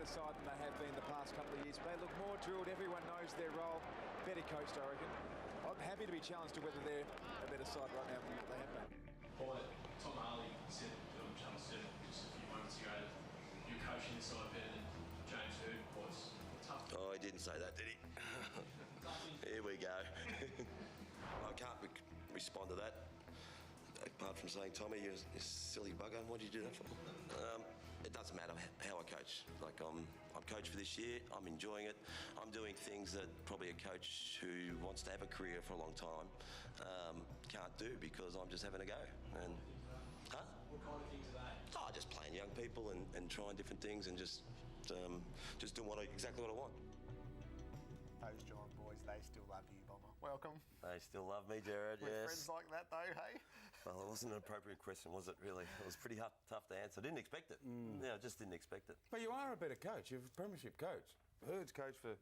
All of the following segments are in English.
side than they have been the past couple of years. They look more drilled. Everyone knows their role. Better coached, I reckon. I'm happy to be challenged to whether they're a better side right now than they have been. Paul, Tom Harley said on Channel 7 just a few moments ago that you're coaching this side better than James Hird was. Tough. Oh, he didn't say that, did he? Here we go. I can't respond to that. Apart from saying, Tommy, you're a silly bugger, what did you do that for? It doesn't matter how I coach. Like, I'm coach for this year, I'm enjoying it. I'm doing things that probably a coach who wants to have a career for a long time can't do because I'm just having a go. And, What kind of things are they? Just playing young people and trying different things and just doing exactly what I want. Those Geelong boys, they still love you, Bomber. Welcome. They still love me, Jared, With yes. friends like that, though, hey? Well, it wasn't an appropriate question, was it, really? It was pretty tough to answer. I didn't expect it. Yeah, I just didn't expect it. But you are a better coach. You're a premiership coach. Herd's coached for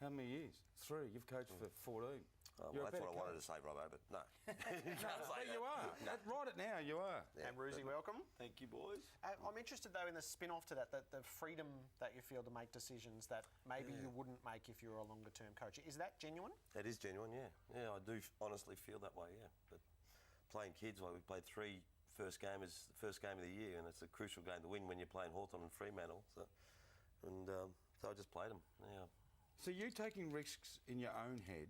how many years? 3. You've coached for 14. Well, that's what I wanted to say, Robbo, but no. You can't say that. You are. Right at now, you are. Yeah, and Roosie, welcome. Thank you, boys. I'm interested, though, in the spin-off to that, the freedom that you feel to make decisions that maybe you wouldn't make if you were a longer-term coach. Is that genuine? It is genuine, yeah. Yeah, I do honestly feel that way, yeah. But playing kids, like we played 3 first game is the first game of the year, and it's a crucial game to win when you're playing Hawthorn and Fremantle. So I just played them, yeah. So you're taking risks in your own head,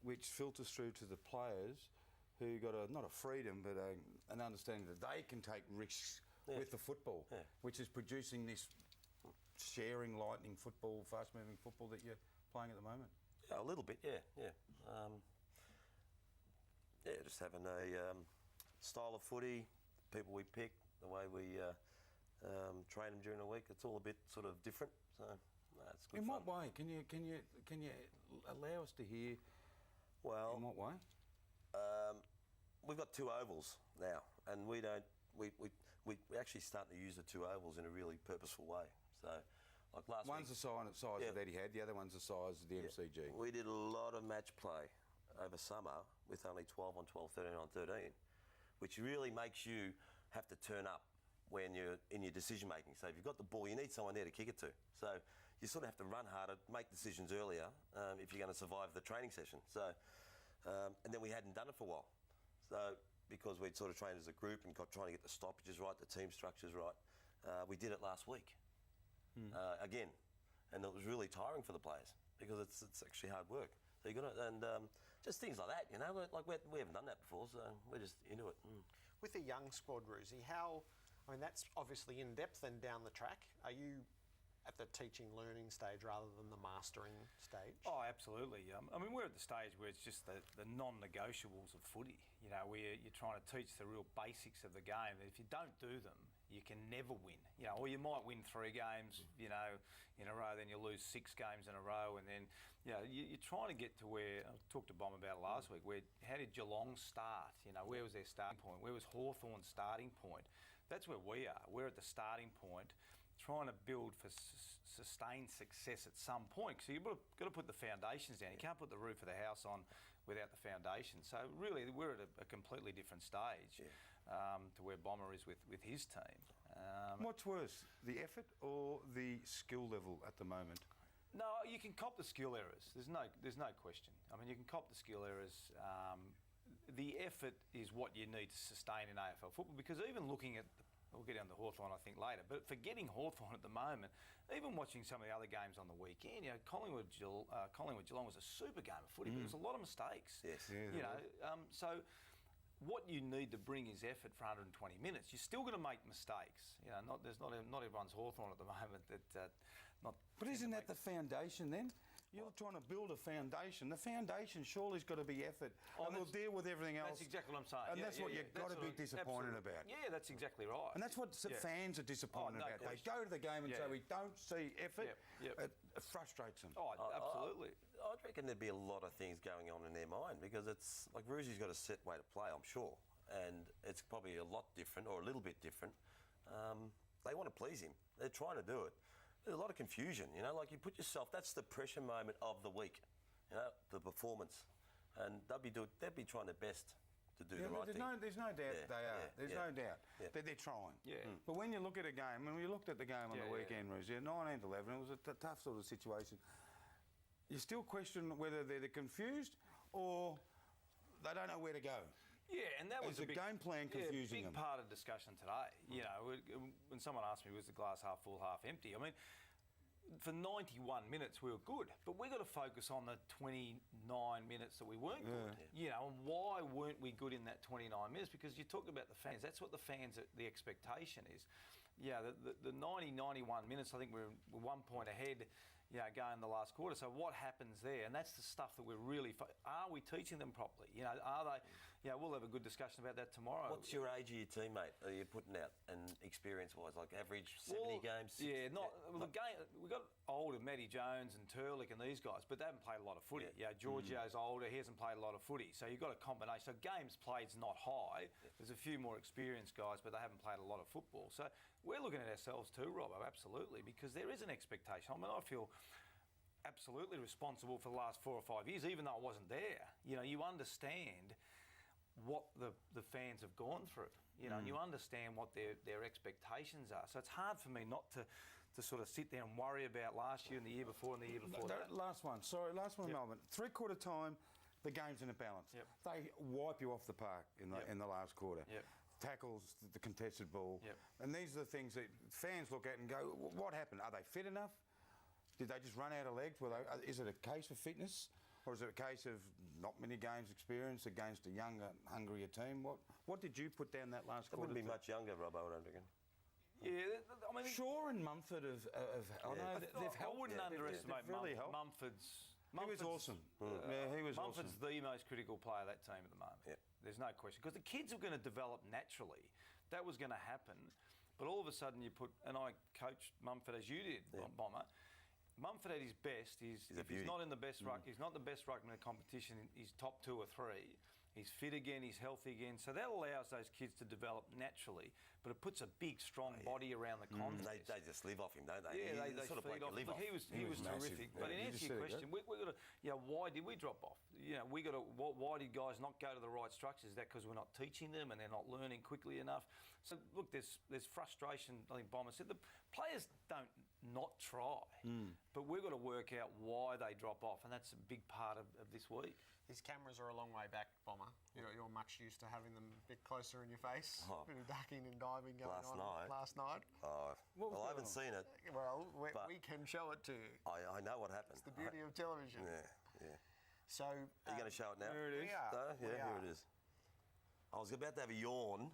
which filters through to the players who got not a freedom, but an understanding that they can take risks with the football, which is producing this sharing, lightning football, fast-moving football that you're playing at the moment. Yeah, a little bit, yeah. Just having a style of footy, people we pick, the way we train them during the week. It's all a bit sort of different. So it's good. In what way? Can you allow us to hear? Well, in what way? We've got 2 ovals now, and we actually starting to use the 2 ovals in a really purposeful way. So, like last one's week, the size of Eddie had, the other one's the size of the MCG. We did a lot of match play over summer with only 12 on 12, 13 on 13, which really makes you have to turn up when you're in your decision making. So if you've got the ball, you need someone there to kick it to. So you sort of have to run harder, make decisions earlier if you're going to survive the training session. So and then we hadn't done it for a while. So because we'd sort of trained as a group and trying to get the stoppages right, the team structures right, we did it last week again, and it was really tiring for the players because it's actually hard work. So you got to, and just things like that, you know, like we haven't done that before, so we're just into it. With a young squad, Roosie, that's obviously in depth and down the track. Are you at the teaching, learning stage rather than the mastering stage? Oh, absolutely. We're at the stage where it's just the non-negotiables of footy. You know, where you're trying to teach the real basics of the game. If you don't do them, you can never win. You know, or you might win 3 games, you know, in a row, then you lose 6 games in a row, and then, you know, you're trying to get to where I talked to Bom about it last week. How did Geelong start? You know, where was their starting point? Where was Hawthorn's starting point? That's where we are. We're at the starting point, trying to build for sustained success at some point. So you've got to put the foundations down. You can't put the roof of the house on without the foundation. So really, we're at a completely different stage to where Bomber is with his team. What's worse, the effort or the skill level at the moment? No, you can cop the skill errors. There's no question. I mean, you can cop the skill errors. The effort is what you need to sustain in AFL football, because even looking at we'll get on to Hawthorn, I think, later. But forgetting Hawthorn at the moment, even watching some of the other games on the weekend, you know, Collingwood Geelong was a super game of footy, but there was a lot of mistakes. Yes. Yeah, you know, so what you need to bring is effort for 120 minutes. You're still going to make mistakes. You know, not everyone's Hawthorn at the moment. But isn't that the foundation then? You're trying to build a foundation. The foundation surely's got to be effort, and we'll deal with everything else. That's exactly what I'm saying. And that's what you've got to be disappointed about. Yeah, that's exactly right. And that's what fans are disappointed about. They go to the game and say, we don't see effort. It frustrates them. Oh, absolutely. I reckon there'd be a lot of things going on in their mind, because it's like Roosie's got a set way to play, I'm sure, and it's probably a lot different or a little bit different. They want to please him. They're trying to do it. There's a lot of confusion, you know, like you put yourself, that's the pressure moment of the week, you know, the performance. And they'd be trying their best to do the right thing. There's no doubt they are. There's no doubt that they're trying. Yeah. But when you look at a game, when we looked at the game on the weekend, Roos, 19-11, it was a tough sort of situation. You still question whether they're confused or they don't know where to go. Yeah, and that was the game plan confusing big them. part of discussion today. You know, when someone asked me, was the glass half full, half empty? I mean, for 91 minutes we were good, but we got to focus on the 29 minutes that we weren't good. You know, and why weren't we good in that 29 minutes? Because you talk about the fans. That's what the fans, the expectation is. Yeah, the 90, 91 minutes, I think we're 1 point ahead, you know, going the last quarter. So what happens there? And that's the stuff that we're really... Are we teaching them properly? You know, are they... You know, we'll have a good discussion about that tomorrow. What's your age of your teammate are you putting out, and experience-wise, like average 70 games? Yeah, the game. We got older, Matty Jones and Turlick and these guys, but they haven't played a lot of footy. Yeah, Giorgio's older, he hasn't played a lot of footy, so you've got a combination. So games played's not high. There's a few more experienced guys, but they haven't played a lot of football. So we're looking at ourselves too, Robbo, absolutely, because there is an expectation. I mean, I feel absolutely responsible for the last 4 or 5 years, even though I wasn't there. You know, you understand what the fans have gone through, you know, and you understand what their expectations are. So it's hard for me not to sort of sit there and worry about last year and the year before and the year before that. Last one, Melbourne. 3/4 time, the game's in a balance. They wipe you off the park in the last quarter. Tackles, the contested ball. And these are the things that fans look at and go, what happened? Are they fit enough? Did they just run out of legs? Is it a case of fitness? Or is it a case of not many games experience against a younger, hungrier team? What did you put down that last quarter? Wouldn't be much younger, Robbo, I don't reckon. Yeah, I mean... Shaw and Mumford have they've helped. I wouldn't underestimate really Mumford's... He was awesome. He was Mumford's awesome. the most critical player of that team at the moment. There's no question. Because the kids are going to develop naturally. That was going to happen. But all of a sudden you put... And I coached Mumford as you did, Bomber. Mumford at his best, he's not in the best he's not the best ruckman in the competition. He's top 2 or 3. He's fit again. He's healthy again. So that allows those kids to develop naturally. But it puts a big, strong body around the contest. They just live off him, don't they? Yeah, they sort of feed off. live But off. he was terrific. But in answer to your question, we got to. You know, why did we drop off? You know, we got to. Why did guys not go to the right structures? Is that because we're not teaching them and they're not learning quickly enough? So look, there's frustration. I think Bomber said the players don't not try, but we've got to work out why they drop off, and that's a big part of this week. His cameras are a long way back, Bomber. You're much used to having them a bit closer in your face. Bit of ducking and diving going last night. Oh, well, I haven't seen it. Well, we can show it to you. I know what happened. It's the beauty of television. Yeah. So... Are you going to show it now? Here it is. Here it is. I was about to have a yawn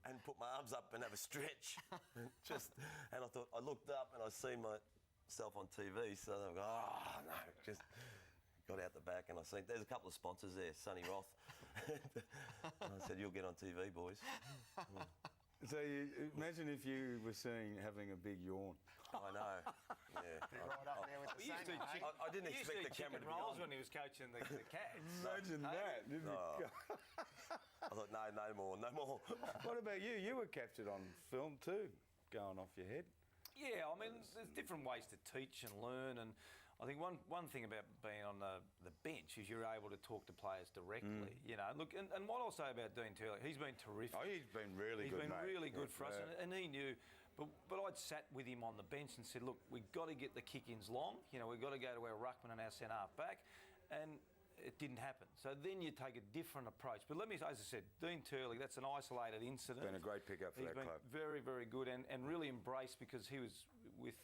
and put my arms up and have a stretch. and I thought, I looked up and I seen myself on TV, so I go, oh, no, just got out the back and I seen, there's a couple of sponsors there, Sonny Roth. And I said, you'll get on TV, boys. So imagine if you were having a big yawn. I know. Yeah. Right up there with the same. I didn't expect the camera to be on. when he was coaching the Cats. Imagine that. I thought, no more. What about you? You were captured on film too, going off your head. Yeah, I mean, there's different ways to teach and learn, and I think one thing about being on the bench is you're able to talk to players directly. You know, look, and what I'll say about Dean Turley, he's been terrific. Oh, he's been really good, He's been mate. really good for us, and he knew. But I'd sat with him on the bench and said, look, we've got to get the kick-ins long. You know, we've got to go to our ruckman and our centre-half back. And it didn't happen. So then you take a different approach. But let me, as I said, Dean Turley, that's an isolated incident. Been a great pickup for that club. He's been very, very good and really embraced because he was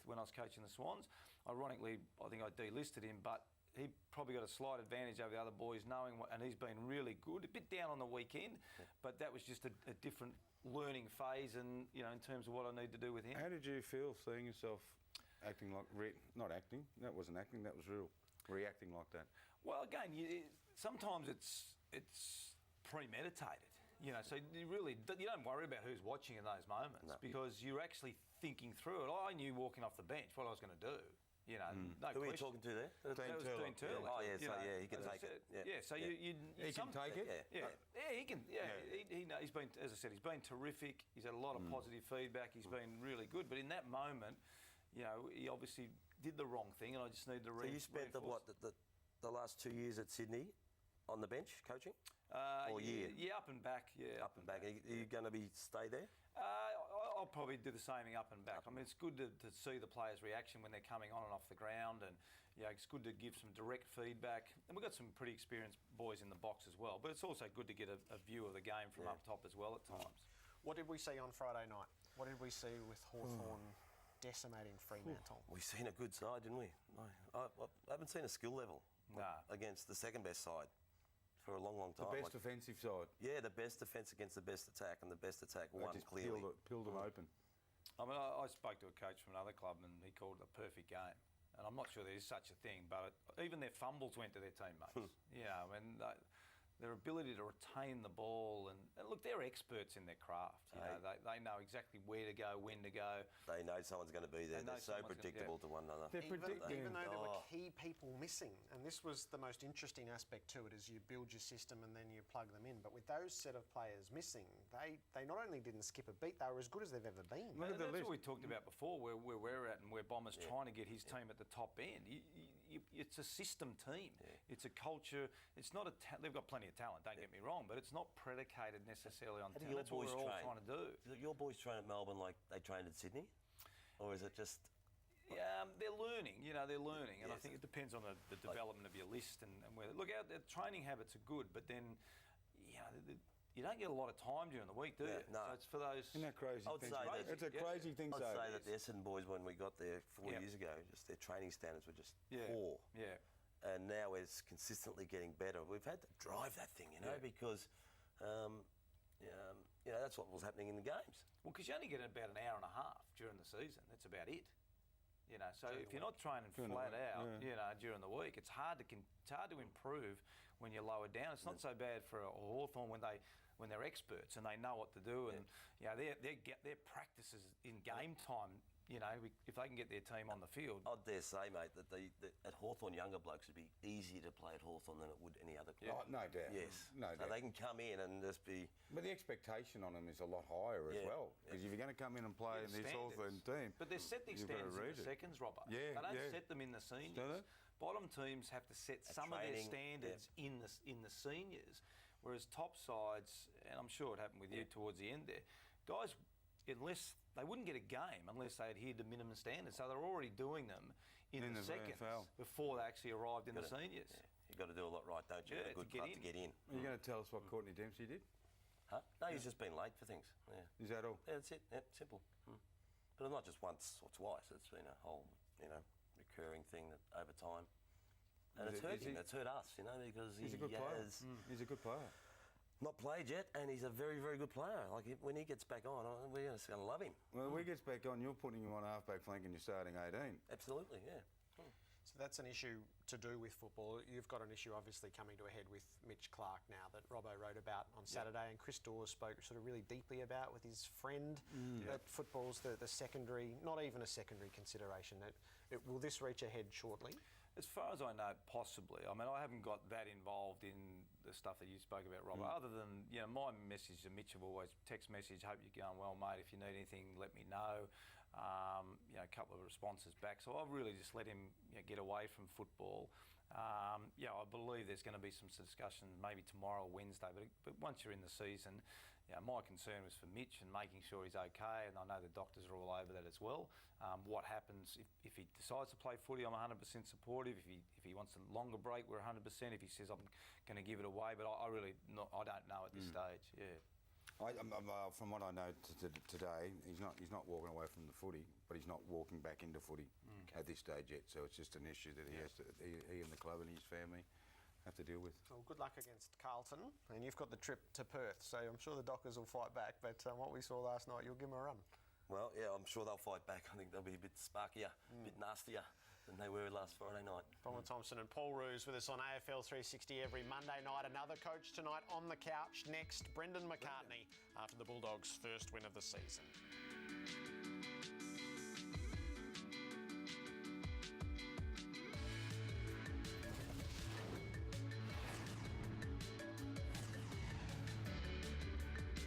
when I was coaching the Swans. Ironically, I think I delisted him, but he probably got a slight advantage over the other boys knowing and he's been really good. A bit down on the weekend, but that was just a different learning phase and, you know, in terms of what I need to do with him. How did you feel seeing yourself acting like... not acting, that wasn't acting, that was real. Reacting like that? Well, again, sometimes it's premeditated, you know. So you don't worry about who's watching in those moments because you're actually thinking through it. I knew walking off the bench what I was going to do. You know, no Who were you question. talking to there? That was Dean Turley. Oh, yeah, You so know, he can take it. So you He can take it? Yeah, he can. Yeah, he's been, as I said, he's been terrific. He's had a lot of positive feedback. He's been really good. But in that moment, you know, he obviously did the wrong thing, and I just need to So you spent the last 2 years at Sydney on the bench coaching? Or year? Yeah, up and back. Yeah, Up and back. Are you going to stay there? I'll probably do the same thing up and back. I mean, it's good to see the players' reaction when they're coming on and off the ground, and it's good to give some direct feedback. And we've got some pretty experienced boys in the box as well, but it's also good to get a view of the game from up top as well at times. What did we see on Friday night? What did we see with Hawthorn decimating Fremantle? We've seen a good side, didn't we? I haven't seen a skill level against the second best side for a long, long time. The best defensive side. Yeah, the best defence against the best attack, and the best attack won clearly. Peeled them open. I mean, I spoke to a coach from another club and he called it a perfect game. And I'm not sure there is such a thing, but even their fumbles went to their teammates. And their ability to retain the ball and look, they're experts in their craft. They know exactly where to go, when to go. They know someone's going to be there. They're so predictable to one another. Even though there were key people missing, and this was the most interesting aspect to it, is you build your system and then you plug them in. But with those set of players missing, they not only didn't skip a beat, they were as good as they've ever been. And that's what we talked about before, where we're at and where Bomber's trying to get his team at the top end. It's a system team. It's a culture. It's not they've got plenty of talent, don't get me wrong, but it's not predicated necessarily on talent. That's what we're all trying to do. Do your boys train at Melbourne like they trained at Sydney? Or is it just... they're learning, they're learning. And I think it depends on the development of your list and whether... Look, our training habits are good, but then, you don't get a lot of time during the week, do you? No. So it's for those... Isn't that crazy? It's a crazy thing. I'd say that the Essendon boys, when we got there 4 years ago, just their training standards were just poor. Yeah. And now we're consistently getting better. We've had to drive that thing, because, that's what was happening in the games. Well, because you only get about an hour and a half during the season. That's about it. So if you're not training flat out, during the week, it's hard to improve when you're lower down. It's not so bad for a Hawthorn when they're experts and they know what to do, and their practices in game time. If they can get their team on the field. I dare say, mate, that at Hawthorn, younger blokes would be easier to play at Hawthorn than it would any other club. Oh, no doubt. Yes. No doubt. So they can come in and just be... But the expectation on them is a lot higher as well. Because if you're going to come in and play in this Hawthorn team... But they set the standards in the seconds, Robert. Yeah, they don't set them in the seniors. Bottom teams have to set some of their standards in the seniors, whereas top sides, and I'm sure it happened with you towards the end there, guys, unless... They wouldn't get a game unless they adhered to minimum standards. So they're already doing them in the seconds AFL. before they actually arrived in the seniors. Yeah. You've got to do a lot right, don't you? A good club to get in. Are you going to tell us what Courtney Dempsey did? Huh? No, he's just been late for things. Yeah. Is that all? Yeah, that's it. Yep, simple. But not just once or twice. It's been a whole, recurring thing that over time. And it's hurt him. It's hurt us, because he's a good player. He's a good player. Not played yet, and he's a very, very good player. Like, when he gets back on, we're just going to love him. Well, when he gets back on, you're putting him on half-back flank and you're starting 18. Absolutely, yeah. So that's an issue to do with football. You've got an issue obviously coming to a head with Mitch Clark now that Robbo wrote about on Saturday, and Chris Dawes spoke sort of really deeply about with his friend. That football's the secondary, not even a secondary consideration. Will this reach a head shortly? As far as I know, possibly. I mean, I haven't got that involved in the stuff that you spoke about, Robert, other than, my message to Mitch have always text message, hope you're going well, mate. If you need anything, let me know. A couple of responses back. So I've really just let him get away from football. I believe there's going to be some discussion maybe tomorrow or Wednesday, but once you're in the season, my concern was for Mitch and making sure he's okay, and I know the doctors are all over that as well. What happens if he decides to play footy? I'm 100% supportive. If he wants a longer break, we're 100%. If he says I'm going to give it away, but I don't know at this stage. Yeah. From what I know today, he's not walking away from the footy, but he's not walking back into footy at this stage yet. So it's just an issue that he and the club and his family have to deal with. Well, good luck against Carlton, and you've got the trip to Perth, so I'm sure the Dockers will fight back, but what we saw last night, you'll give them a run. Well, yeah, I'm sure they'll fight back. I think they'll be a bit sparkier, a bit nastier than they were last Friday night. Bomber Thompson and Paul Roos with us on AFL 360 every Monday night. Another coach tonight on the couch. Next, Brendan McCartney after the Bulldogs' first win of the season.